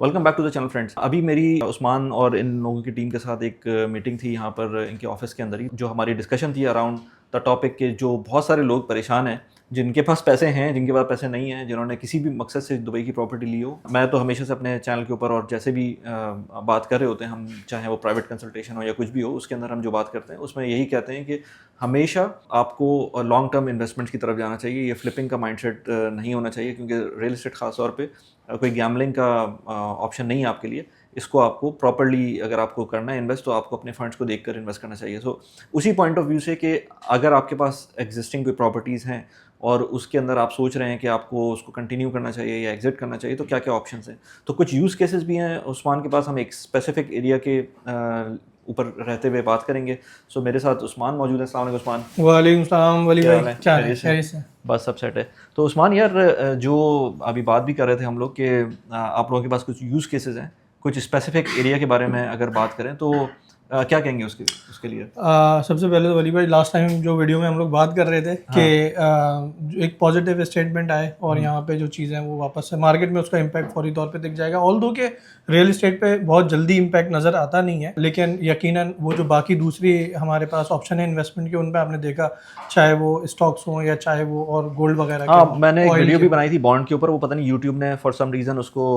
Welcome back to the channel friends. अभी मेरी उस्मान और इन लोगों की टीम के साथ एक मीटिंग थी यहाँ पर इनके ऑफिस के अंदर ही, जो हमारी डिस्कशन थी अराउंड द टॉपिक के जो बहुत सारे लोग परेशान हैं, जिनके पास पैसे हैं, जिनके पास पैसे नहीं हैं, जिन्होंने किसी भी मकसद से दुबई की प्रॉपर्टी ली हो। मैं तो हमेशा से अपने चैनल के ऊपर और जैसे भी बात कर रहे होते हैं हम, चाहे वो प्राइवेट कंसल्टेशन हो या कुछ भी हो, उसके अंदर हम जो बात करते हैं उसमें यही कहते हैं कि हमेशा आपको लॉन्ग टर्म इन्वेस्टमेंट की तरफ जाना चाहिए। ये फ्लिपिंग का माइंडसेट नहीं होना चाहिए, क्योंकि रियल एस्टेट खास तौर पे कोई गैम्बलिंग का ऑप्शन नहीं है आपके लिए। इसको आपको प्रॉपर्ली अगर आपको करना है इन्वेस्ट, तो आपको अपने फंड्स को देखकर इन्वेस्ट करना चाहिए। सो उसी पॉइंट ऑफ व्यू से कि अगर आपके पास एग्जिस्टिंग कोई प्रॉपर्टीज़ हैं और उसके अंदर आप सोच रहे हैं कि आपको उसको कंटिन्यू करना चाहिए या एग्जिट करना चाहिए, तो क्या क्या ऑप्शंस हैं। तो कुछ यूज़ केसेस भी हैं उस्मान के पास। हम एक स्पेसिफिक एरिया के ऊपर रहते हुए बात करेंगे। सो मेरे साथ उस्मान मौजूद है। अस्सलाम वालेकुम उस्मान। वालेकुम सलाम वली भाई, क्या है? खैरियत से? बस सब सेट है। तो उस्मान यार, जो अभी बात भी कर रहे थे हम लोग कि आप लोगों के पास कुछ यूज़ केसेस हैं, कुछ स्पेसिफिक एरिया के बारे में अगर बात करें तो क्या कहेंगे उसके लिए? सबसे पहले तो वली भाई, लास्ट टाइम जो वीडियो में हम लोग बात कर रहे थे कि एक पॉजिटिव स्टेटमेंट आए और यहाँ पे जो चीज़ें हैं वो वापस से मार्केट में उसका इम्पैक्ट फौरी तौर पे दिख जाएगा। ऑल दो के रियल इस्टेट पे बहुत जल्दी इम्पैक्ट नज़र आता नहीं है, लेकिन यकीनन वो जो बाकी दूसरी हमारे पास ऑप्शन है इन्वेस्टमेंट के, उन पर आपने देखा, चाहे वो स्टॉक्स हों या चाहे वो और गोल्ड वगैरह। हाँ, मैंने एक वीडियो भी बनाई थी बॉन्ड के ऊपर। वो पता नहीं यूट्यूब ने फॉर सम रीज़न उसको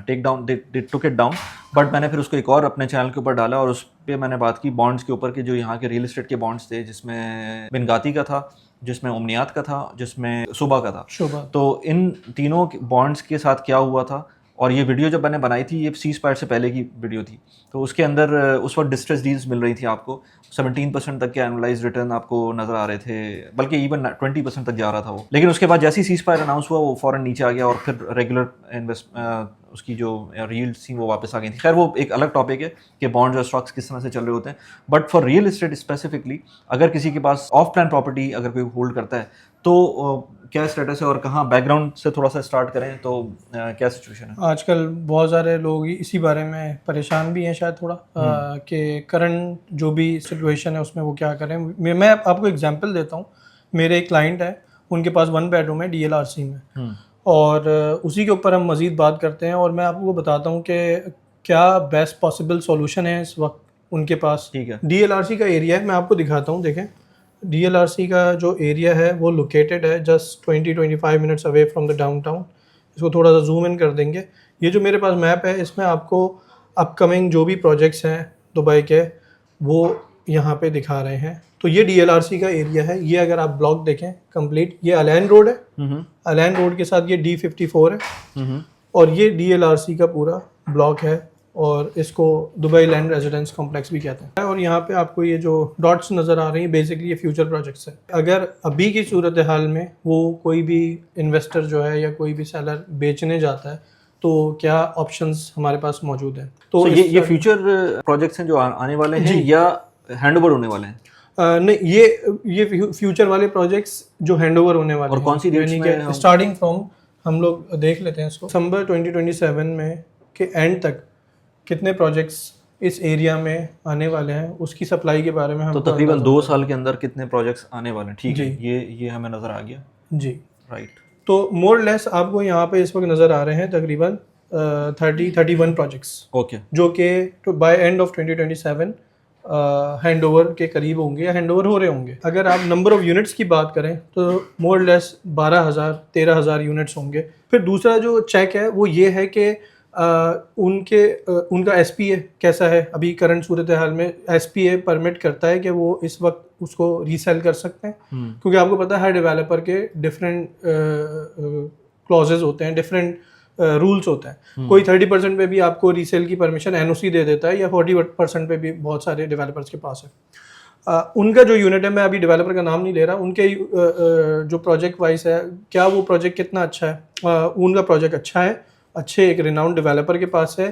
take down, they took it down, but मैंने फिर उसको एक और अपने चैनल के ऊपर डाला और उस पर मैंने बात की बॉन्ड्स के ऊपर के जो यहाँ के रियल एस्टेट के बॉन्ड्स थे, जिसमें बिनगाती का था, जिसमें उमनियात का था, जिसमें सुबह का था। तो इन तीनों बॉन्ड्स के साथ क्या हुआ था, और ये वीडियो जब मैंने बनाई थी, ये सीज फायर से पहले की वीडियो थी, तो उसके अंदर उस वक्त डिस्ट्रेस डील्स मिल रही थी आपको। 17% तक के एनुअलाइज रिटर्न आपको नज़र आ रहे थे, बल्कि इवन 20% तक जा रहा था वो। लेकिन उसके बाद जैसे ही सीज फायर अनाउंस हुआ, वो फ़ौरन नीचे आ गया और फिर रेगुलर उसकी जो यील्ड्स थी वो वापस आ गई थी। खैर वो एक अलग टॉपिक है कि बॉन्ड्स और स्टॉक्स किस तरह से चल रहे होते हैं। But for real estate specifically, अगर किसी के पास ऑफ प्लान प्रॉपर्टी अगर कोई होल्ड करता है, तो क्या स्टेटस है और कहाँ, बैकग्राउंड से थोड़ा सा स्टार्ट करें तो क्या सिचुएशन है आजकल? बहुत सारे लोग इसी बारे में परेशान भी हैं शायद थोड़ा, कि करंट जो भी सिचुएशन है उसमें वो क्या करें। मैं आपको एग्जांपल देता हूँ। मेरे एक क्लाइंट है, उनके पास 1 बेडरूम है DLRC में, और उसी के ऊपर हम मज़ीद बात करते हैं और मैं आपको बताता हूँ कि क्या बेस्ट पॉसिबल सॉल्यूशन है इस वक्त उनके पास। ठीक है। DLRC का एरिया है, मैं आपको दिखाता हूँ। देखें, DLRC का जो एरिया है वो लोकेटेड है just 20-25 minutes away from the downtown. इसको थोड़ा सा जूम इन कर देंगे। ये जो मेरे पास मैप है, इसमें आपको अपकमिंग जो भी प्रोजेक्ट्स हैं दुबई के, वो यहाँ पे दिखा रहे हैं। तो ये DLRC का एरिया है। ये अगर आप ब्लॉक देखें कंप्लीट, ये अलाइन रोड है, अलाइन रोड के साथ ये D54 है, और ये DLRC का पूरा ब्लॉक है, और इसको दुबई लैंड रेजिडेंस कॉम्प्लेक्स भी कहते हैं। और यहाँ पे आपको ये जो डॉट्स नज़र आ रही हैं, बेसिकली ये फ्यूचर प्रोजेक्ट्स है। अगर अभी की सूरत हाल में वो कोई भी इन्वेस्टर जो है या कोई भी सेलर बेचने जाता है, तो क्या ऑप्शंस हमारे पास मौजूद हैं। तो ये फ्यूचर प्रोजेक्ट्स हैं जो आने वाले हैं या हैंड ओवर होने वाले हैं? नहीं, ये फ्यूचर वाले प्रोजेक्ट्स जो हैंड ओवर होने वाले और हैं। कौन सी डेट्स में? स्टार्टिंग फ्रॉम, हम लोग देख लेते हैं इसको, दिसंबर 2027 में के एंड तक कितने प्रोजेक्ट्स इस एरिया में आने वाले हैं, उसकी सप्लाई के बारे में हम, तो तकरीबन 2 साल के अंदर कितने प्रोजेक्ट्स आने वाले हैं। ठीक है, ये हमें नज़र आ गया जी। राइट। तो मोर लेस आपको यहाँ पे इस वक्त नज़र आ रहे हैं तकरीबन 31 प्रोजेक्ट्स, ओके, जो कि by end of 2027 hand over के करीब होंगे या हैंड ओवर हो रहे होंगे। अगर आप नंबर ऑफ यूनिट्स की बात करें तो मोर लेस 12,000-13,000 यूनिट्स होंगे। फिर दूसरा जो चेक है वो ये है कि उनका SPA कैसा है। अभी करंट सूरत हाल में SPA परमिट करता है कि वो इस वक्त उसको रीसेल कर सकते हैं, क्योंकि आपको पता है हर डेवलपर के डिफरेंट क्लॉजेज होते हैं, डिफरेंट रूल्स होते हैं। कोई 30% पे भी आपको रीसेल की परमिशन NOC दे देता है, या 40% पे भी बहुत सारे डेवलपर्स के पास है। उनका जो यूनिट है, मैं अभी डेवलपर का नाम नहीं ले रहा, उनके जो प्रोजेक्ट वाइज है, क्या वो प्रोजेक्ट कितना अच्छा है। उनका प्रोजेक्ट अच्छा है, अच्छे एक रिनाउंड डेवलपर के पास है।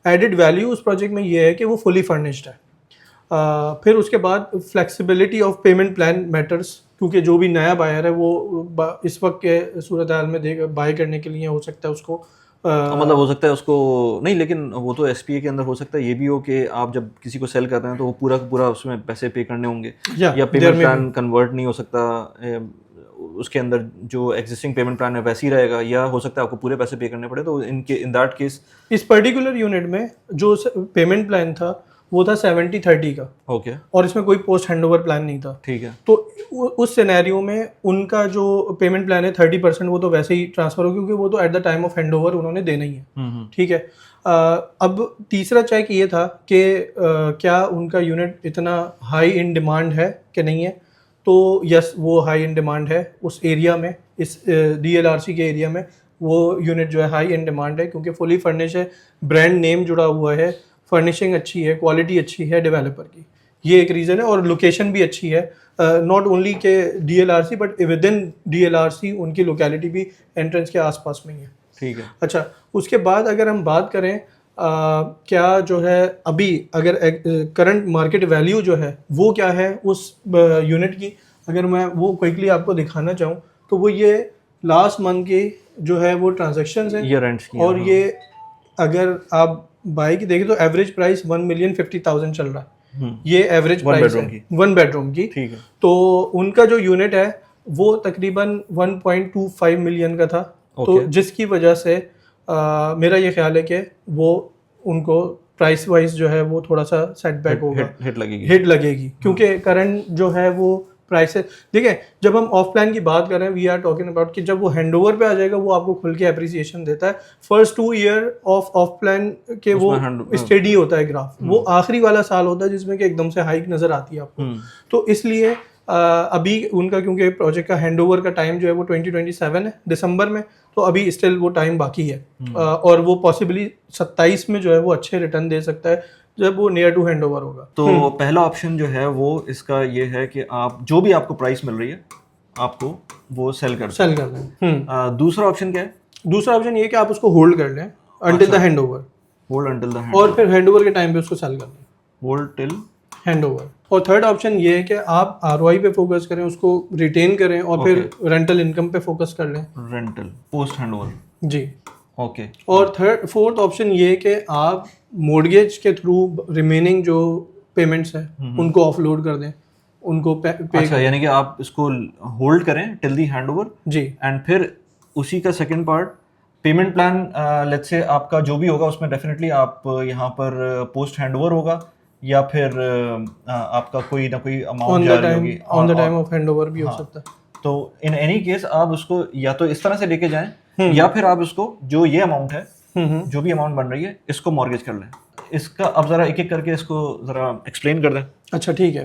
एडिड वैल्यू उस प्रोजेक्ट में ये है कि वो फुली फर्निश्ड है। फिर उसके बाद flexibility of payment plan matters, क्योंकि जो भी नया बायर है वो इस वक्त के सूरत हाल में बाय करने के लिए हो सकता है उसको मतलब हो सकता है उसको नहीं, लेकिन वो तो SPA के अंदर हो सकता है ये भी हो कि आप जब किसी को सेल कर रहे हैं तो वो पूरा का पूरा उसमें पैसे पे करने होंगे, या पेमेंट प्लान कन्वर्ट नहीं हो सकता, उसके अंदर जो एग्जिस्टिंग पेमेंट प्लान है वैसे ही रहेगा, या हो सकता है आपको पूरे पैसे पे करने पड़े, तो इन दैट केस इस पर्टिकुलर यूनिट में जो पेमेंट प्लान था वो था 70-30 का, ओके और इसमें कोई पोस्ट हैंडओवर प्लान नहीं था। ठीक है। तो उस सिनेरियो में उनका जो पेमेंट प्लान है 30% वो तो वैसे ही ट्रांसफर हो, क्योंकि वो तो at the time of handover उन्होंने देना ही है। ठीक है। अब तीसरा चेक ये था कि क्या उनका यूनिट इतना हाई इन डिमांड है कि नहीं है। तो यस, वो हाई इन डिमांड है उस एरिया में, इस DLRC के एरिया में वो यूनिट जो है हाई इन डिमांड है, क्योंकि फुली फर्निश है, ब्रांड नेम जुड़ा हुआ है, फर्निशिंग अच्छी है, क्वालिटी अच्छी है डेवलपर की, ये एक रीज़न है। और लोकेशन भी अच्छी है, नॉट ओनली के DLRC but with in DLRC उनकी लोकेलिटी भी एंट्रेंस के आसपास में ही है। ठीक है। अच्छा, उसके बाद अगर हम बात करें क्या जो है अभी अगर करंट मार्केट वैल्यू जो है वो क्या है उस यूनिट की, अगर मैं वो क्विकली आपको दिखाना चाहूँ तो वो ये लास्ट मंथ की जो है वो ट्रांजैक्शंस हैं, ये रेंट्स की, और ये अगर आप बाई की देखें तो एवरेज प्राइस 1,50,000 चल रहा है। ये एवरेज प्राइस है 1 बेडरूम की। ठीक है। तो उनका जो यूनिट है वो तकरीबन 1.25 मिलियन का था। तो जिसकी वजह से मेरा ये ख्याल है कि वो उनको प्राइस वाइज जो है वो थोड़ा सा सेटबैक होगा, हिट लगेगी क्योंकि करंट जो है वो प्राइसेस देखिए, जब हम ऑफ प्लान की बात कर रहे हैं वी आर टॉकिंग अबाउट कि जब वो हैंडओवर पे आ जाएगा वो आपको खुल के अप्रिसिएशन देता है। फर्स्ट 2 ईयर ऑफ प्लान के वो स्टेडी होता है ग्राफ, वो आखिरी वाला साल होता है जिसमें कि एकदम से हाइक नजर आती है आपको। तो इसलिए अभी उनका क्योंकि प्रोजेक्ट का हैंडओवर का टाइम जो है वो 2027 है दिसंबर में, तो अभी स्टिल वो टाइम बाकी है। और वो पॉसिबली 27 में जो है वो अच्छे रिटर्न दे सकता है जब वो नियर टू हैंडओवर होगा। तो पहला ऑप्शन जो है वो इसका ये है कि आप जो भी आपको प्राइस मिल रही है आपको वो सेल कर लें। दूसरा ऑप्शन क्या है? दूसरा ऑप्शन ये कि आप उसको होल्ड कर लें अंटिल द हैंडओवर, और फिर हैंडओवर के टाइम पे उसको सेल कर लें, होल्ड टिल हैंडओवर। और थर्ड ऑप्शन ये है कि आप ROI पे फोकस करें, उसको रिटेन करें और फिर रेंटल इनकम पे फोकस कर लें, रेंटल पोस्ट हैंडओवर जी। ओके। और फोर्थ ऑप्शन ये है कि आप मॉर्गेज के थ्रू रिमेनिंग जो पेमेंट्स है उनको ऑफलोड कर दें, उनको अच्छा, यानी कि आप इसको होल्ड करें टिल दी हैंडओवर जी, एंड फिर उसी का second part payment plan let's say आपका जो भी होगा उसमें डेफिनेटली आप यहाँ पर पोस्ट हैंडओवर होगा या फिर आपका कोई ना कोई अमाउंट जा रही होगी on the time of handover भी हो सकता है। तो इन एनी केस आप उसको या तो इस तरह से लेके जाएं या फिर आप उसको जो ये अमाउंट है जो भी अमाउंट बन रही है इसको मॉर्गेज कर लें। इसका अब जरा एक एक करके इसको जरा एक्सप्लेन कर दें। अच्छा ठीक है,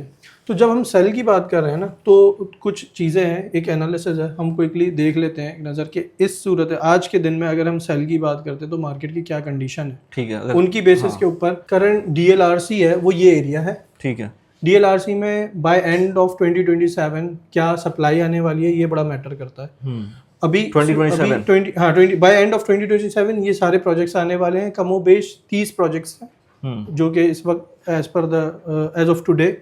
तो जब हम सेल की बात कर रहे हैं ना तो कुछ चीज़ें हैं, एक एनालिसिस है, हम क्विकली देख लेते हैं एक नज़र के इस सूरत है आज के दिन में अगर हम सेल की बात करते हैं तो मार्केट की क्या कंडीशन है। ठीक है, उनकी बेसिस के ऊपर करंट DLRC है वो ये एरिया है। ठीक है, DLRC में बाय एंड ऑफ 2027 क्या सप्लाई आने वाली है ये बड़ा मैटर करता है। अभी 2027 बाय एंड ऑफ 2027 ये सारे प्रोजेक्ट्स आने वाले हैं, कमोबेश 30 प्रोजेक्ट्स हैं जो कि इस वक्त एज ऑफ टुडे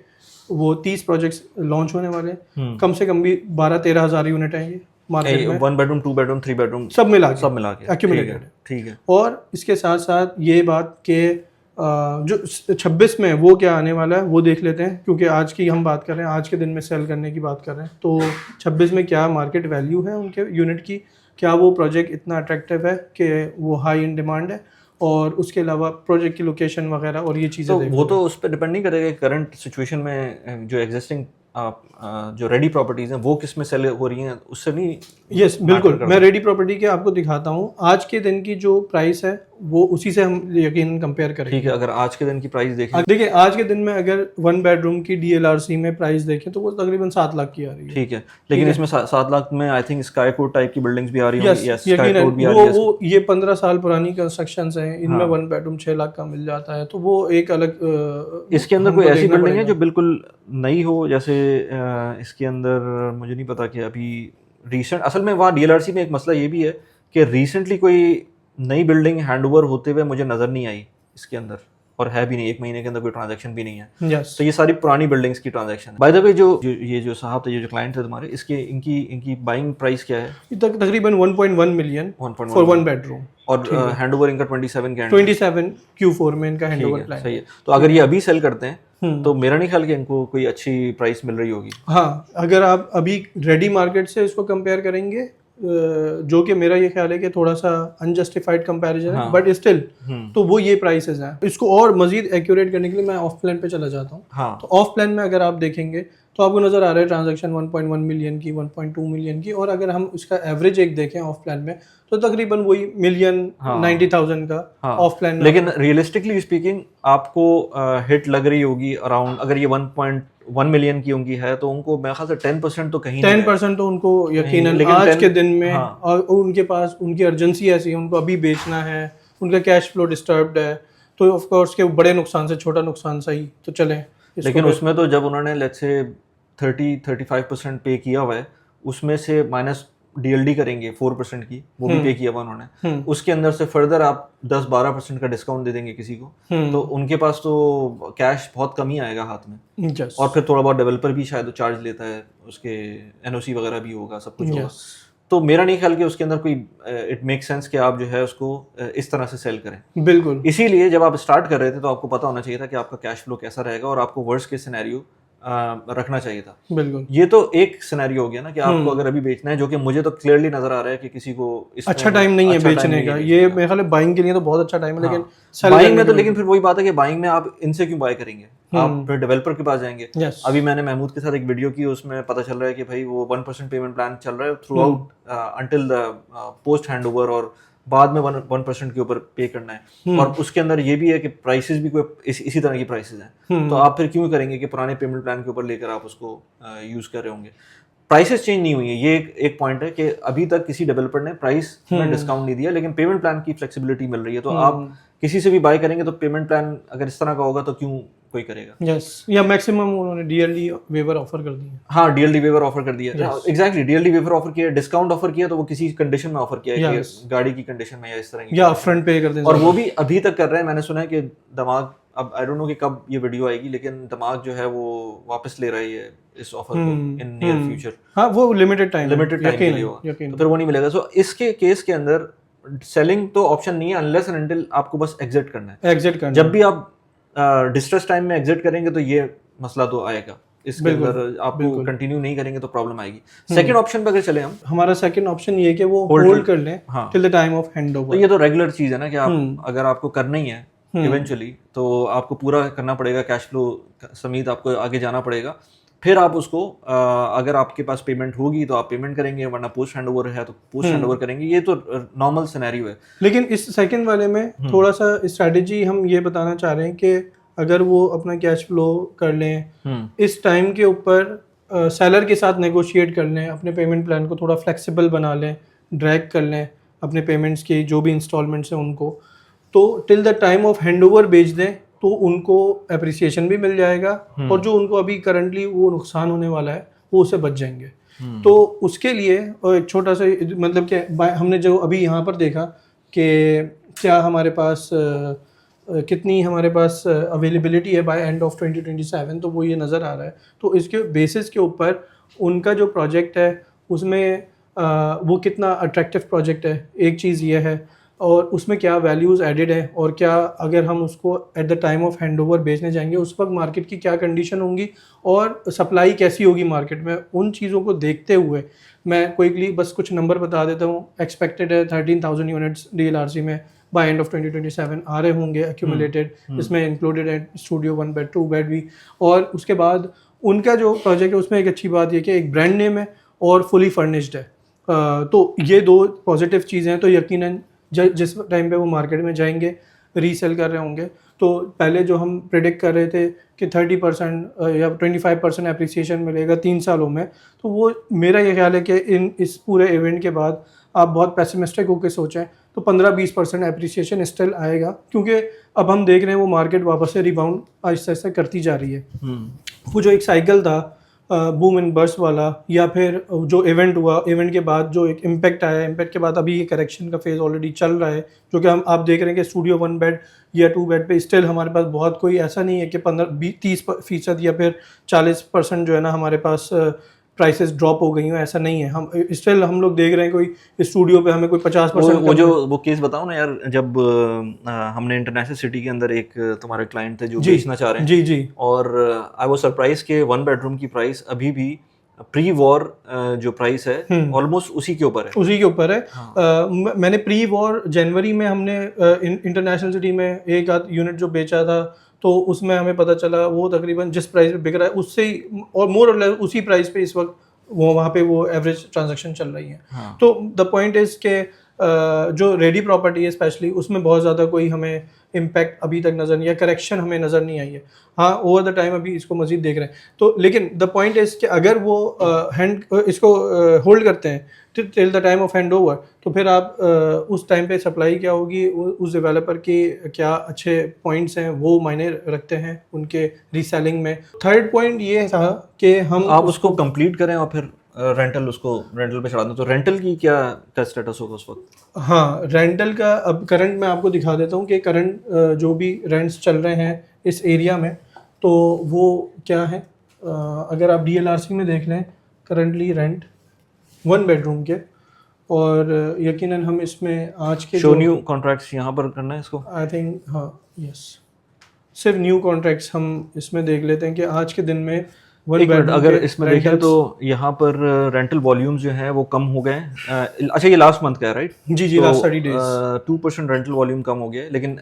वो 30 प्रोजेक्ट्स लॉन्च होने वाले हैं। कम से कम भी 12-13 हज़ार यूनिट हैं ये मार्केट में, 1 बेडरूम 2 बेडरूम 3 बेडरूम सब मिला के एक्यूमुलेटेड। ठीक है। और इसके साथ साथ ये बात के जो 26 में वो क्या आने वाला है वो देख लेते हैं, क्योंकि आज की हम बात कर रहे हैं, आज के दिन में सेल करने की बात कर रहे हैं। तो 26 में क्या मार्केट वैल्यू है उनके यूनिट की, क्या वो प्रोजेक्ट इतना अट्रैक्टिव है कि वो हाई इन डिमांड है, और उसके अलावा प्रोजेक्ट की लोकेशन वगैरह और ये चीज़ें तो वो तो उस पर डिपेंड नहीं करेगा करंट सिचुएशन में जो एग्जिस्टिंग जो रेडी प्रॉपर्टीज हैं वो किस में सेल हो रही हैं उससे नहीं। यस बिल्कुल, मैं रेडी प्रॉपर्टी के आपको दिखाता हूँ आज के दिन की जो प्राइस है वो उसी से हम यकीन कंपेयर करेंगे। ठीक है, अगर आज के दिन की प्राइस देखें, देखिए आज के दिन में अगर 1 बेडरूम की DLRC में प्राइस देखें तो वो तकरीबन 7 लाख की आ रही है। ठीक है, लेकिन इसमें 7 लाख में I think sky code type की बिल्डिंग्स भी आ रही हैं। यस वो ये 15 साल पुरानी कंस्ट्रक्शंस हैं, इनमें 1 बेडरूम 6 लाख का मिल जाता है, तो वो एक अलग। इसके अंदर कोई ऐसी बिल्डिंग है जो बिल्कुल नई हो, जैसे इसके अंदर मुझे नहीं पता कि अभी रिसेंट, असल में वहाँ DLRC में एक मसला ये भी है कि रिसेंटली कोई नई बिल्डिंग हैंडओवर होते हुए मुझे नज़र नहीं आई इसके अंदर। और है भी नहीं, 1 महीने के अंदर कोई ट्रांजैक्शन भी नहीं है। यस तो ये सारी पुरानी बिल्डिंग्स की ट्रांजैक्शन। बाय द वे ये जो साहब थे, ये जो क्लाइंट थे तुम्हारे, इसके इनकी बाइंग प्राइस क्या है? तकरीबन 1.1 मिलियन 1.1 फॉर 1 बेडरूम और हैंडओवर इनका 27 के end 27 Q4 में इनका हैंडओवर प्लान। सही है। तो अगर ये अभी सेल करते हैं तो मेरा नहीं ख्याल कि इनको कोई अच्छी प्राइस मिल रही होगी। हाँ, अगर आप अभी रेडी मार्केट से इसको कंपेयर करेंगे, जो कि मेरा ये ख्याल है कि थोड़ा सा अनजस्टिफाइड कंपैरिजन है, बट स्टिल तो वो ये प्राइसेस हैं। इसको और मजीद एक्यूरेट करने के लिए मैं ऑफ प्लान पे चला जाता हूँ। हाँ। तो ऑफ प्लान में अगर आप देखेंगे तो आपको नजर आ रहा है ट्रांजैक्शन 1.1 मिलियन की, 1.2 मिलियन की, और अगर हम इसका एवरेज एक देखें ऑफ प्लान में तो तकरीबन वही मिलियन 90,000 का ऑफ प्लान। लेकिन रियलिस्टिकली स्पीकिंग आपको हिट लग रही होगी अराउंड, अगर ये 1.1 मिलियन की उनकी है तो उनको मेरे ख्याल से 10% तो कहीं 10% तो उनको यकीनन आज के दिन में, और उनके पास उनकी अर्जेंसी ऐसी है, उनको अभी बेचना है, उनका कैश फ्लो डिस्टर्ब्ड है, तो ऑफ कोर्स के बड़े नुकसान से छोटा नुकसान सही तो चले। लेकिन उसमें तो जब उन्होंने लेट्स से 30-35% पे किया हुआ है, उसमें से माइनस डीएलडी करेंगे 4% की, वो भी पे किया हुआ उन्होंने, उसके अंदर से फर्दर आप 10-12% का डिस्काउंट दे देंगे किसी को, तो उनके पास तो कैश बहुत कम ही आएगा हाथ में। और फिर थोड़ा बहुत डेवलपर भी शायद चार्ज लेता है, उसके एनओसी वगैरह भी होगा, सब कुछ होगा। तो मेरा नहीं ख्याल कि उसके अंदर कोई इट मेक सेंस कि आप जो है उसको इस तरह से सेल करें। बिल्कुल। इसीलिए जब आप स्टार्ट कर रहे थे तो आपको पता होना चाहिए था कि आपका कैश फ्लो कैसा रहेगा और आपको वर्स्ट केस सिनेरियो रखना चाहिए था। बिल्कुल। ये तो एक सिनेरियो हो गया ना कि आपको अगर अभी बेचना है, जो कि मुझे तो क्लियरली नजर आ रहा है कि किसी को अच्छा टाइम नहीं है बेचने का। ये मेरे ख्याल है बाइंग के लिए तो बहुत अच्छा टाइम है, लेकिन बाइंग में तो, लेकिन फिर वही बात है कि बाइंग में आप इनसे क्यों बाय करेंगे, आप फिर डेवलपर के पास जाएंगे। अभी मैंने महमूद के साथ एक वीडियो की, उसमें पता चल रहा है कि भाई वो 1% पेमेंट प्लान चल रहा है through out until the post handover, और बाद में 1% के ऊपर पे करना है। और उसके अंदर ये भी है कि प्राइसेस भी कोई इसी तरह की प्राइसेस हैं, तो आप फिर क्यों करेंगे कि पुराने पेमेंट प्लान के ऊपर लेकर आप उसको यूज कर रहे होंगे। प्राइसेस चेंज नहीं हुई है, ये एक पॉइंट है कि अभी तक किसी डेवलपर ने प्राइस में डिस्काउंट नहीं दिया, लेकिन पेमेंट प्लान की फ्लेक्सिबिलिटी मिल रही है। तो आप किसी से भी बाय करेंगे तो पेमेंट प्लान अगर इस तरह का होगा तो क्यों कोई करेगा। यस, या मैक्सिमम उन्होंने डीएलडी वेवर ऑफर कर दिया। हाँ, डीएलडी वेवर ऑफर कर दिया। एग्जैक्टली, डीएलडी वेवर ऑफर किया, डिस्काउंट ऑफर किया, तो वो किसी कंडीशन में ऑफर किया है कि गाड़ी की कंडीशन में या इस तरह की, या फ्रंट पे कर दें, और वो भी अभी तक कर रहे हैं। मैंने सुना है कि दमाग, अब आई डोंट नो कि कब ये वीडियो आएगी, लेकिन दमाग जो है वो वापस ले रही है इस ऑफर को इन नियर फ्यूचर। हाँ, वो लिमिटेड टाइम के लिए होगा, तो फिर वो नहीं मिलेगा। सो इसके केस के अंदर सेलिंग तो ऑप्शन नहीं है अनलेस एंड अनटिल आपको बस एग्जिट करना है। एग्जिट करना, जब भी आप डिस्ट्रेस टाइम में एग्जिट करेंगे तो ये मसला तो आएगा, इसके अंदर आपको कंटिन्यू नहीं करेंगे तो प्रॉब्लम आएगी। सेकंड ऑप्शन पे अगर चले हम, हमारा सेकंड ऑप्शन ये है कि वो होल्ड कर लें till the time of handover. तो ये तो रेगुलर चीज है ना कि आप अगर आपको करना ही है इवेंचुअली, तो आपको पूरा करना पड़ेगा, कैश फ्लो समेत आपको आगे जाना पड़ेगा। फिर आप उसको अगर आपके पास पेमेंट होगी तो आप पेमेंट करेंगे, वरना पोस्ट हैंडओवर है तो पोस्ट हैंडओवर करेंगे। ये तो नॉर्मल सिनेरियो है। लेकिन इस सेकंड वाले में थोड़ा सा स्ट्रेटजी हम ये बताना चाह रहे हैं कि अगर वो अपना कैश फ्लो कर लें, इस टाइम के ऊपर सेलर के साथ नेगोशिएट कर लें, अपने पेमेंट प्लान को थोड़ा फ्लेक्सिबल बना लें, ड्रैग कर लें अपने पेमेंट्स की जो भी इंस्टॉलमेंट्स हैं उनको, तो till the time of handover बेच दें तो उनको अप्रिसिएशन भी मिल जाएगा, और जो उनको अभी करंटली वो नुकसान होने वाला है वो उससे बच जाएंगे। तो उसके लिए एक छोटा सा मतलब कि हमने जो अभी यहाँ पर देखा कि क्या हमारे पास कितनी हमारे पास अवेलेबिलिटी है बाय एंड ऑफ 2027, तो वो ये नज़र आ रहा है। तो इसके बेसिस के ऊपर उनका जो प्रोजेक्ट है उसमें वो कितना अट्रैक्टिव प्रोजेक्ट है, एक चीज़ ये है, और उसमें क्या वैल्यूज़ एडेड है, और क्या अगर हम उसको at the time of handover बेचने जाएंगे उस वक्त मार्केट की क्या कंडीशन होंगी और सप्लाई कैसी होगी मार्केट में। उन चीज़ों को देखते हुए मैं क्विकली बस कुछ नंबर बता देता हूँ। एक्सपेक्टेड है 13,000 यूनिट्स डीएलआरसी में बाय एंड ऑफ 2027 आ रहे होंगे एक्यूमुलेटेड, इसमें इंक्लूडेड है स्टूडियो 1 बेड 2 बेड भी। और उसके बाद उनका जो प्रोजेक्ट है उसमें एक अच्छी बात यह कि एक ब्रांड नेम है और फुली फर्निश्ड है। तो ये दो पॉजिटिव चीज़ें हैं। तो यकीनन जिस टाइम पे वो मार्केट में जाएंगे, रीसेल कर रहे होंगे, तो पहले जो हम प्रेडिक्ट कर रहे थे कि 30% या 25% एप्रिसिएशन मिलेगा 3 सालों में, तो वो मेरा ये ख्याल है कि इस पूरे इवेंट के बाद आप बहुत पेसिमिस्टिक होकर सोचें तो 15-20% एप्रिसिएशन स्टिल आएगा, क्योंकि अब हम देख रहे हैं वो मार्केट वापस से रिबाउंड आहिस्ता आहिस्ता करती जा रही है। वो जो एक साइकिल था बूम एंड बर्स्ट वाला, या फिर जो इवेंट हुआ, इवेंट के बाद जो एक इम्पैक्ट आया, इम्पैक्ट के बाद अभी ये करेक्शन का फेज ऑलरेडी चल रहा है, जो कि हम आप देख रहे हैं कि स्टूडियो 1 बेड या 2 बेड पे स्टिल हमारे पास बहुत कोई ऐसा नहीं है कि 15-30% या फिर 40% जो है ना हमारे पास प्राइसेस ड्रॉप हो गई हो, ऐसा नहीं है। हम स्टिल हम लोग देख रहे हैं कोई स्टूडियो पे हमें कोई 50% वो केस बताओ ना यार, जब हमने इंटरनेशनल सिटी के अंदर एक तुम्हारे क्लाइंट थे जो जी बेचना चाह रहे हैं, जी जी और आई वाज सरप्राइज के 1 बेडरूम की प्राइस अभी भी प्री वॉर जो प्राइस है ऑलमोस्ट उसी के ऊपर है। उसी के ऊपर है। मैंने प्री वॉर जनवरी में हमने इंटरनेशनल सिटी में एक आध यूनिट जो बेचा था, तो उसमें हमें पता चला वो तकरीबन जिस प्राइस पे बिक रहा है उससे ही और मोर और लेस उसी प्राइस पे इस वक्त वो वहाँ पे वो एवरेज ट्रांजैक्शन चल रही है। तो द पॉइंट इज के जो रेडी प्रॉपर्टी है स्पेशली, उसमें बहुत ज़्यादा कोई हमें इम्पैक्ट अभी तक नज़र नहीं, या करेक्शन हमें नज़र नहीं आई है। हाँ, ओवर द टाइम अभी इसको मजीद देख रहे हैं। तो लेकिन द पॉइंट इज कि अगर वो इसको होल्ड करते हैं till the time of hand over, तो फिर आप उस टाइम पे सप्लाई क्या होगी, उस डेवलपर के क्या अच्छे पॉइंट्स हैं वो मायने रखते हैं उनके रीसेलिंग में। थर्ड पॉइंट ये था कि हम आप उसको कंप्लीट करें और फिर रेंटल पे चढ़ा दें, तो रेंटल की क्या स्टेटस होगा उस वक्त? हाँ, रेंटल का अब करंट मैं आपको दिखा देता हूँ कि करंट जो भी रेंट्स चल रहे हैं इस एरिया में, तो वो क्या है। अगर आप DLRC में देख लें करंटली रेंट 1 बेडरूम के, और यकीनन हम इसमें आज के शो न्यू कॉन्ट्रैक्ट्स यहाँ पर करना है इसको, आई थिंक, हाँ यस, सिर्फ न्यू कॉन्ट्रैक्ट्स हम इसमें देख लेते हैं कि आज के दिन में 1 बेडरूम अगर इसमें देखें तो यहाँ पर रेंटल वॉल्यूम्स जो है वो कम हो गए। अच्छा, ये लास्ट मंथ का है राइट? जी, लास्ट 30 डेज 2% रेंटल वॉल्यूम कम हो गया, लेकिन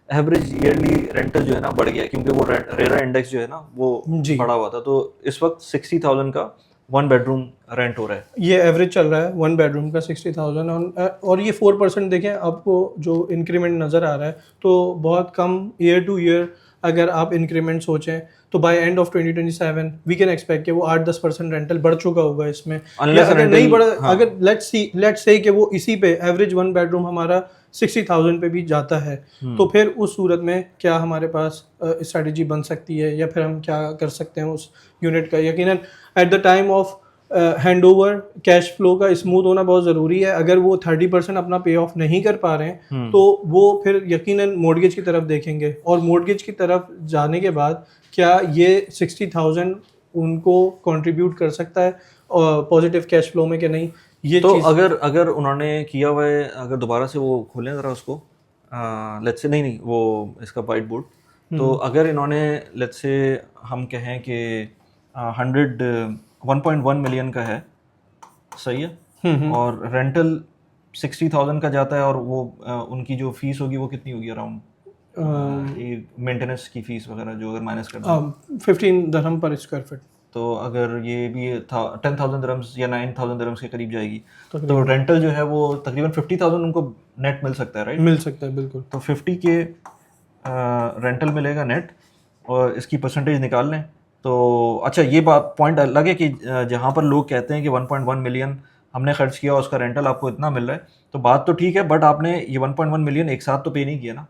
एवरेज ईयरली रेंटल जो है ना बढ़ गया, क्योंकि वो रेरा इंडेक्स जो है ना वो बढ़ा हुआ था। तो इस वक्त 60,000 का 1 बेडरूम रेंट हो रहा है। ये एवरेज चल रहा है 1 बेडरूम का 60,000, और ये 4% देखें आपको जो इंक्रीमेंट नज़र आ रहा है, तो बहुत कम ईयर टू ईयर अगर आप इंक्रीमेंट सोचें तो by end of 2027 we can expect कि वो 8-10% रेंटल बढ़ चुका होगा इसमें। अगर नहीं बढ़ा, अगर लेट्स से कि वो इसी पे एवरेज 1 बेडरूम हमारा 60,000 पे भी जाता है, तो फिर उस सूरत में क्या हमारे पास स्ट्रैटेजी बन सकती है, या फिर हम क्या कर सकते हैं उस यूनिट का। यकीनन at the time of hand over cash flow का स्मूथ होना बहुत ज़रूरी है। अगर वो 30% अपना पे ऑफ नहीं कर पा रहे हैं, तो वो फिर यकीनन मॉर्गेज की तरफ देखेंगे, और मॉर्गेज की तरफ जाने के बाद क्या ये 60,000 उनको कंट्रीब्यूट कर सकता है पॉजिटिव कैश फ्लो में कि नहीं। ये तो अगर उन्होंने किया हुआ है, अगर दोबारा से वो खोलें ज़रा उसको, लेट्स से नहीं वो इसका वाइट बोर्ड, तो अगर इन्होंने लेट्स से हम कहें कि 1.1 मिलियन का है, सही है, और रेंटल 60,000 का जाता है, और वो उनकी जो फीस होगी वो कितनी होगी अराउंड, मेंटेनेंस की फीस वगैरह जो अगर माइनस कर 15 दिरहम पर स्क्वायर फीट, तो अगर ये भी था 10,000 दिरहम्स या 9,000 दिरहम्स के करीब जाएगी, तो रेंटल जो है वो तकरीबन 50,000 उनको नेट मिल सकता है, राइट? मिल सकता है, बिल्कुल। तो 50 के रेंटल मिलेगा नेट, और इसकी परसेंटेज निकाल लें तो अच्छा, ये बात पॉइंट अलग है कि जहाँ पर लोग कहते हैं कि 1.1 मिलियन हमने खर्च किया और उसका रेंटल आपको इतना मिल रहा है, तो बात तो ठीक है, बट आपने ये 1.1 मिलियन एक साथ तो पे नहीं किया ना,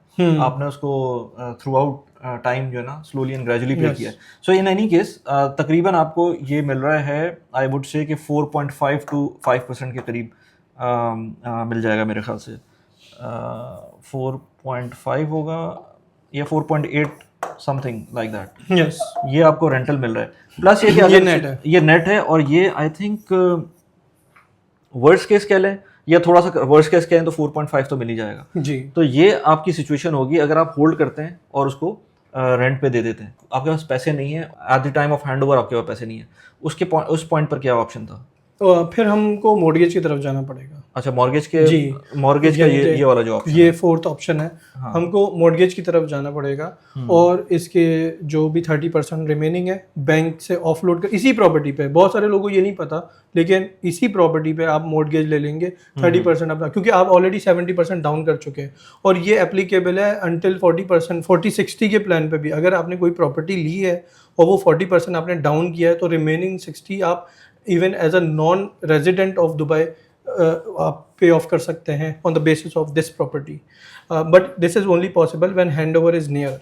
आपने उसको थ्रू आउट टाइम जो है ना स्लोली एंड ग्रेजुअली पे किया है। सो इन एनी केस तकरीबन आपको ये मिल रहा है, आई वुड से कि 4.5 to 5% के करीब मिल जाएगा मेरे ख्याल से। 4.5 होगा या 4.8 समथिंग लाइक दैट। यस, ये आपको रेंटल मिल रहा है, प्लस ये ये नेट है, ये नेट है, और ये आई थिंक वर्स्ट केस कह लें या थोड़ा सा वर्स्ट केस कहें तो 4.5 तो मिल ही जाएगा जी। तो ये आपकी सिचुएशन होगी अगर आप होल्ड करते हैं और उसको रेंट पे दे देते हैं। आपके पास पैसे नहीं है at the time of hand over, आपके पास पैसे नहीं है, उस पॉइंट पर क्या ऑप्शन था? फिर हमको मॉर्गेज की तरफ जाना पड़ेगा। अच्छा, मॉर्गेज का ये वाला जो ऑप्शन, ये फोर्थ ऑप्शन है। हाँ। हमको मॉर्गेज की तरफ जाना पड़ेगा, और इसके जो भी 30% रिमेनिंग है बैंक से ऑफलोड कर, इसी प्रॉपर्टी पे, बहुत सारे लोगों को ये नहीं पता, लेकिन इसी प्रॉपर्टी पे आप मॉर्गेज ले लेंगे 30% अपना, क्योंकि आप ऑलरेडी 70% डाउन कर चुके हैं, और ये एप्लीकेबल है अंटिल 40%, 40-60 के प्लान पे भी। अगर आपने कोई प्रॉपर्टी ली है और वो 40% आपने डाउन किया है, तो रिमेनिंग 60 आप even as a non resident of Dubai आप पे ऑफ कर सकते हैं on the basis of this property, but this is only possible when hand over is near.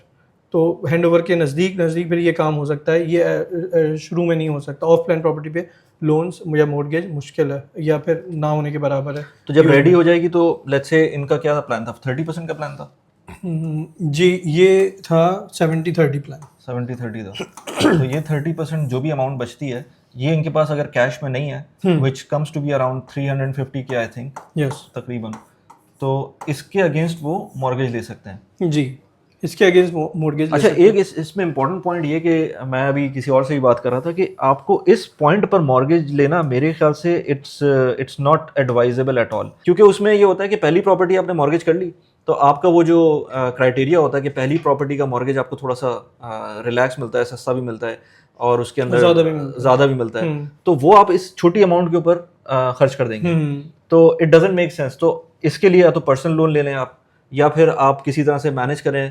तो हैंडओवर के नज़दीक फिर ये काम हो सकता है, ये शुरू में नहीं हो सकता। ऑफ प्लान प्रॉपर्टी पे लोन्स या मॉर्गेज मुश्किल है या फिर ना होने के बराबर है। तो जब रेडी हो जाएगी तो लेट्स से इनका क्या प्लान था, 30% का प्लान था? जी ये था 70-30 प्लान। 70-30 था। तो ये 30% जो भी अमाउंट बचती है ये इनके पास अगर कैश में नहीं है, which comes to be around 350 के आई थिंक, यस तकरीबन, तो इसके अगेंस्ट वो मॉर्गेज ले सकते हैं। जी, इसके अगेंस्ट मॉर्गेज। अच्छा, एक इसमें इम्पोर्टेंट पॉइंट ये कि मैं अभी किसी और से भी बात कर रहा था कि आपको इस पॉइंट पर मॉर्गेज लेना मेरे ख्याल से it's not advisable at all, क्योंकि उसमें ये होता है कि पहली प्रॉपर्टी आपने मॉर्गेज कर ली तो आपका वो जो क्राइटेरिया होता है कि पहली प्रॉपर्टी का मॉर्गेज आपको थोड़ा सा रिलैक्स मिलता है, सस्ता भी मिलता है और उसके अंदर ज़्यादा भी मिलता है, तो वो आप इस छोटी अमाउंट के ऊपर खर्च कर देंगे, तो इट डजंट मेक सेंस। तो इसके लिए या तो पर्सनल लोन ले लें आप, या फिर आप किसी तरह से मैनेज करें।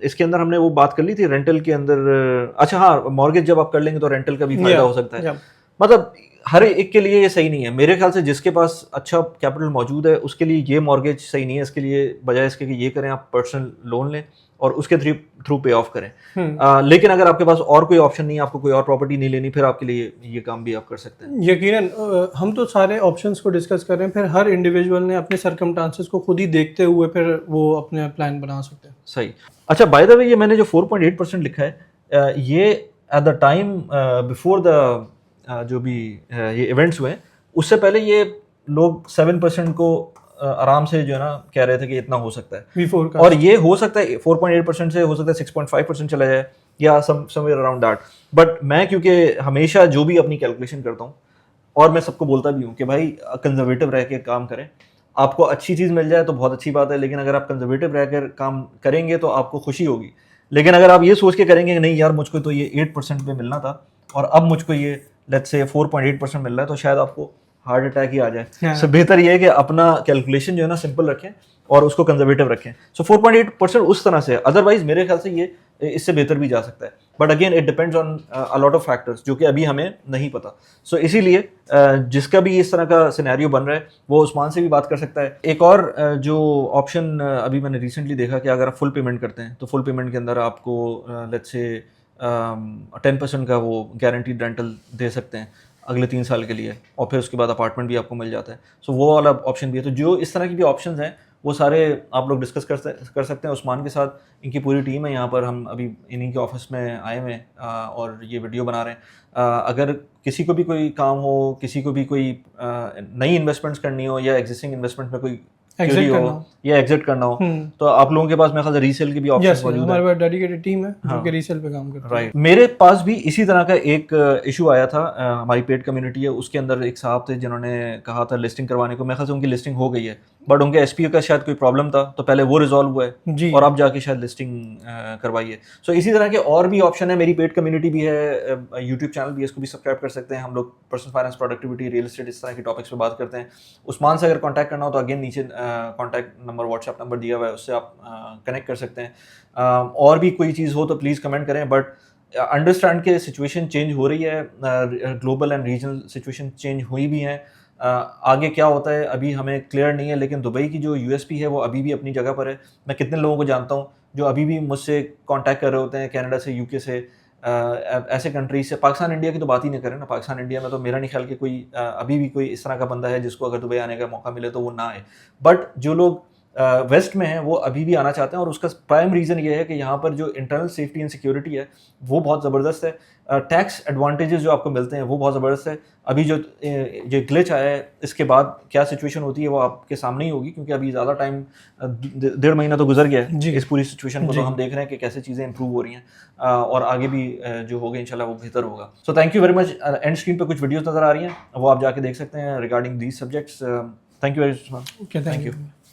इसके अंदर हमने वो बात कर ली थी रेंटल के अंदर। अच्छा हाँ, मॉर्गेज जब आप कर लेंगे तो रेंटल का भी फायदा हो सकता है। मतलब हर एक के लिए ये सही नहीं है मेरे ख्याल से। जिसके पास अच्छा कैपिटल मौजूद है उसके लिए ये मॉर्गेज सही नहीं है। इसके लिए बजाय इसके कि ये करें, आप पर्सनल लोन लें और उसके थ्रू पे ऑफ करें। लेकिन अगर आपके पास और कोई ऑप्शन नहीं है, आपको कोई और प्रॉपर्टी नहीं लेनी, फिर आपके लिए ये काम भी आप कर सकते हैं। यकीनन हम तो सारे ऑप्शंस को डिस्कस कर रहे हैं, फिर हर इंडिविजुअल ने अपने सर्कमस्टांसेस को खुद ही देखते हुए फिर वो अपने प्लान बना सकते हैं। सही। अच्छा, बाय द वे ये मैंने जो 4.8% लिखा है ये at the time before the जो भी ये इवेंट्स हुए उससे पहले ये लोग 7% को आराम से जो है ना कह रहे थे कि इतना हो सकता है, और ये हो सकता है 4.8% से हो सकता है 6.5% चला जाए या समवेयर अराउंड दैट। बट मैं क्योंकि हमेशा जो भी अपनी कैलकुलेशन करता हूँ और मैं सबको बोलता भी हूँ कि भाई कंजर्वेटिव रह के काम करें। आपको अच्छी चीज़ मिल जाए तो बहुत अच्छी बात है, लेकिन अगर आप कंजर्वेटिव रहकर काम करेंगे तो आपको खुशी होगी। लेकिन अगर आप ये सोच के करेंगे कि नहीं यार मुझको तो ये 8% पे मिलना था और अब मुझको ये लेट्स से 4.8% मिल रहा है, तो शायद आपको हार्ट अटैक ही आ जाए। सो बेहतर ये है कि अपना कैलकुलेशन जो है ना सिंपल रखें और उसको कंजर्वेटिव रखें। सो 4.8% उस तरह से, अदरवाइज मेरे ख्याल से ये इससे बेहतर भी जा सकता है। But again it depends on a lot of factors जो कि अभी हमें नहीं पता। सो इसीलिए जिसका भी इस तरह का सिनेरियो बन रहा है वो उस्मान से भी बात कर सकता है। एक और जो ऑप्शन अभी मैंने रिसेंटली देखा कि अगर आप फुल पेमेंट करते हैं तो फुल पेमेंट के अंदर आपको लेट्स से 10% का वो गारंटीड रेंटल दे सकते हैं अगले 3 साल के लिए, और फिर उसके बाद अपार्टमेंट भी आपको मिल जाता है। सो वो वाला ऑप्शन भी है। तो जो इस तरह की भी ऑप्शंस हैं वो सारे आप लोग डिस्कस कर सकते हैं उस्मान के साथ। इनकी पूरी टीम है यहाँ पर, हम अभी इन्हीं के ऑफिस में आए हुए हैं और ये वीडियो बना रहे हैं। अगर किसी को भी कोई काम हो, किसी को भी कोई नई इन्वेस्टमेंट्स करनी हो या एग्जिस्टिंग इन्वेस्टमेंट में कोई क्वेरी हो या एग्जिट करना हो, तो आप लोगों के पास मेरे ख्याल से रीसेल की भी ऑप्शन मौजूद है। हमारे पास डेडिकेटेड टीम है जो कि रीसेल पे काम करती है। राइट। मेरे पास भी इसी तरह का एक इशू आया था। हमारी पेड कम्युनिटी है उसके अंदर एक साहब थे जिन्होंने कहा था लिस्टिंग करवाने को। मेरे ख्याल से उनकी लिस्टिंग हो गई है, बट उनके एसपीओ का शायद कोई प्रॉब्लम था तो पहले वो रिजॉल्व हुआ है और अब जाके शायद लिस्टिंग करवाई है। सो इसी तरह के और भी ऑप्शन है। मेरी पेड कम्युनिटी भी है, यूट्यूब चैनल भी है, इसको भी सब्सक्राइब कर सकते हैं। हम लोग personal finance, productivity, real estate, इस तरह के टॉपिक्स पे बात करते हैं। उस्मान से अगर कॉन्टैक्ट करना हो तो अगेन नीचे कॉन्टैक्ट नंबर, व्हाट्सएप नंबर दिया हुआ है, उससे आप कनेक्ट कर सकते हैं। और भी कोई चीज़ हो तो प्लीज़ कमेंट करें, बट अंडरस्टैंड के सिचुएशन चेंज हो रही है, global and regional situation change हुई भी हैं। आगे क्या होता है अभी हमें क्लियर नहीं है, लेकिन दुबई की जो यूएसपी है वो अभी भी अपनी जगह पर है। मैं कितने लोगों को जानता हूँ जो अभी भी मुझसे कांटेक्ट कर रहे होते हैं कनाडा से, यूके से, ऐसे कंट्रीज से। पाकिस्तान इंडिया की तो बात ही नहीं करें ना। पाकिस्तान इंडिया में तो मेरा नहीं ख्याल कि कोई अभी भी कोई इस तरह का बंदा है जिसको अगर दुबई आने का मौका मिले तो वो ना आए। बट जो लोग वेस्ट में हैं वो अभी भी आना चाहते हैं, और उसका प्राइम रीज़न ये है कि यहाँ पर जो इंटरनल सेफ्टी एंड सिक्योरिटी है वो बहुत ज़बरदस्त है। टैक्स एडवांटेजेस जो आपको मिलते हैं वो बहुत ज़बरदस्त है। अभी जो ये ग्लिच आया है इसके बाद क्या सिचुएशन होती है वो आपके सामने ही होगी, क्योंकि अभी ज़्यादा टाइम 1.5 महीना तो गुजर गया है इस पूरी सिचुएशन को। तो हम देख रहे हैं कि कैसे चीज़ें इंप्रूव हो रही हैं और आगे भी जो होगा इंशाल्लाह वो बेहतर होगा। So thank you very much. And screen पर कुछ वीडियोज़ नज़र आ रही हैं, वो आप जाके देख सकते हैं regarding these subjects. Thank you very much. Thank you.